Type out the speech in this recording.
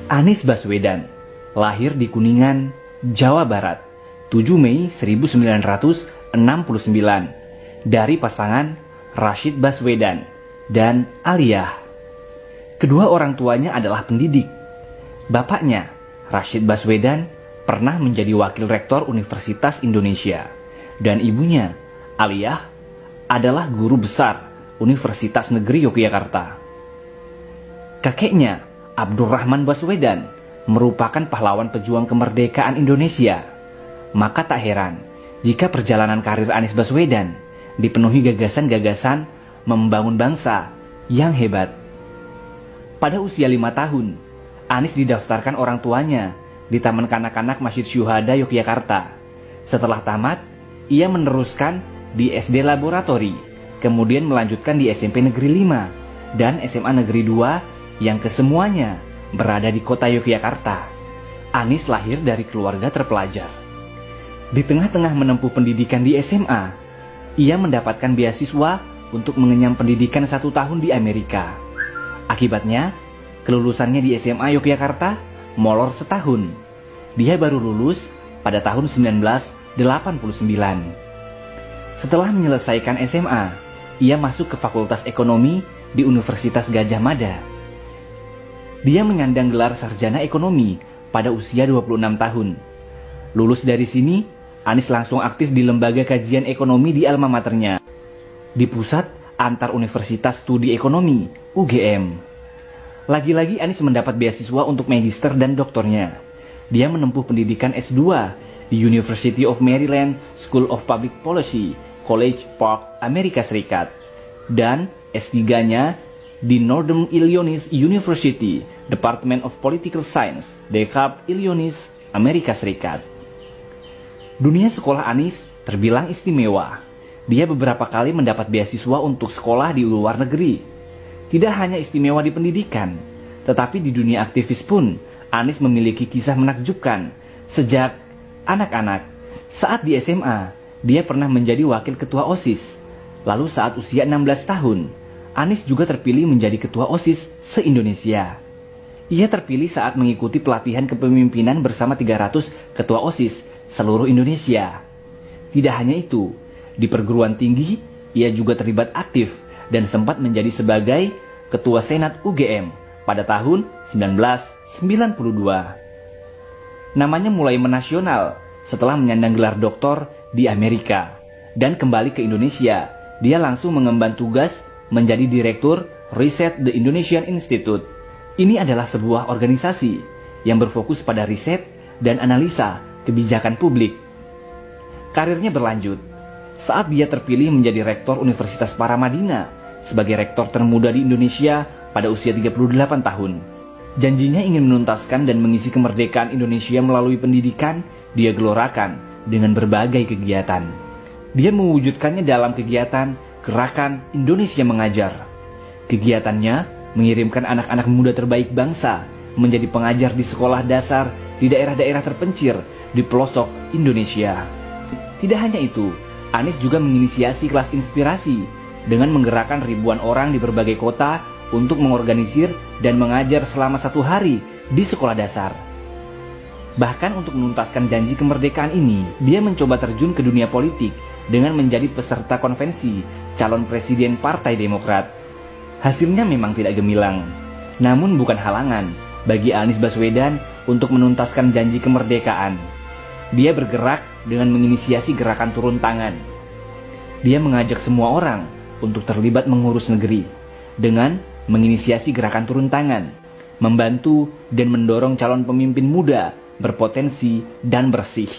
Anies Baswedan lahir di Kuningan, Jawa Barat, 7 Mei 1969 dari pasangan Rashid Baswedan dan Aliyah. Kedua orang tuanya adalah pendidik. Bapaknya, Rashid Baswedan, pernah menjadi wakil rektor Universitas Indonesia, dan ibunya, Aliyah, adalah guru besar Universitas Negeri Yogyakarta. Kakeknya, Abdurrahman Baswedan, merupakan pahlawan pejuang kemerdekaan Indonesia. Maka tak heran jika perjalanan karir Anies Baswedan dipenuhi gagasan-gagasan membangun bangsa yang hebat. Pada usia 5 tahun, Anies didaftarkan orang tuanya di Taman Kanak-kanak Masjid Syuhada Yogyakarta. Setelah tamat, ia meneruskan di SD Laboratori, kemudian melanjutkan di SMP Negeri 5 dan SMA Negeri 2 yang kesemuanya berada di kota Yogyakarta. Anies lahir dari keluarga terpelajar. Di tengah-tengah menempuh pendidikan di SMA, ia mendapatkan beasiswa untuk mengenyam pendidikan 1 tahun di Amerika. Akibatnya, kelulusannya di SMA Yogyakarta molor setahun. Dia baru lulus pada tahun 1989. Setelah menyelesaikan SMA, ia masuk ke Fakultas Ekonomi di Universitas Gadjah Mada. Dia menyandang gelar sarjana ekonomi pada usia 26 tahun. Lulus dari sini, Anies langsung aktif di Lembaga Kajian Ekonomi di alma maternya, di Pusat Antar Universitas Studi Ekonomi, UGM. Lagi-lagi Anies mendapat beasiswa untuk magister dan doktornya. Dia menempuh pendidikan S2 di University of Maryland School of Public Policy, College Park, Amerika Serikat, dan S3-nya di Northern Illinois University, Department of Political Science, DeKalb, Illinois, Amerika Serikat. Dunia sekolah Anies terbilang istimewa. Dia beberapa kali mendapat beasiswa untuk sekolah di luar negeri. Tidak hanya istimewa di pendidikan, tetapi di dunia aktivis pun Anies memiliki kisah menakjubkan. Sejak anak-anak, saat di SMA, dia pernah menjadi wakil ketua OSIS. Lalu saat usia 16 tahun, Anies juga terpilih menjadi ketua OSIS se-Indonesia. Ia terpilih saat mengikuti pelatihan kepemimpinan bersama 300 ketua OSIS seluruh Indonesia. Tidak hanya itu, di perguruan tinggi, ia juga terlibat aktif dan sempat menjadi sebagai ketua Senat UGM pada tahun 1992. Namanya mulai menasional setelah menyandang gelar doktor di Amerika. Dan kembali ke Indonesia, dia langsung mengemban tugas menjadi Direktur Riset The Indonesian Institute. Ini adalah sebuah organisasi yang berfokus pada riset dan analisa kebijakan publik. Karirnya berlanjut saat dia terpilih menjadi Rektor Universitas Paramadina sebagai rektor termuda di Indonesia pada usia 38 tahun. Janjinya ingin menuntaskan dan mengisi kemerdekaan Indonesia melalui pendidikan, dia gelorakan dengan berbagai kegiatan. Dia mewujudkannya dalam kegiatan Gerakan Indonesia Mengajar. Kegiatannya mengirimkan anak-anak muda terbaik bangsa menjadi pengajar di sekolah dasar di daerah-daerah terpencil di pelosok Indonesia. Tidak hanya itu, Anies juga menginisiasi kelas inspirasi dengan menggerakkan ribuan orang di berbagai kota untuk mengorganisir dan mengajar selama 1 hari di sekolah dasar. Bahkan untuk menuntaskan janji kemerdekaan ini, dia mencoba terjun ke dunia politik dengan menjadi peserta konvensi calon presiden Partai Demokrat. Hasilnya memang tidak gemilang, namun bukan halangan bagi Anies Baswedan untuk menuntaskan janji kemerdekaan. Dia bergerak dengan menginisiasi gerakan turun tangan. Dia mengajak semua orang untuk terlibat mengurus negeri dengan menginisiasi gerakan turun tangan, membantu dan mendorong calon pemimpin muda berpotensi dan bersih.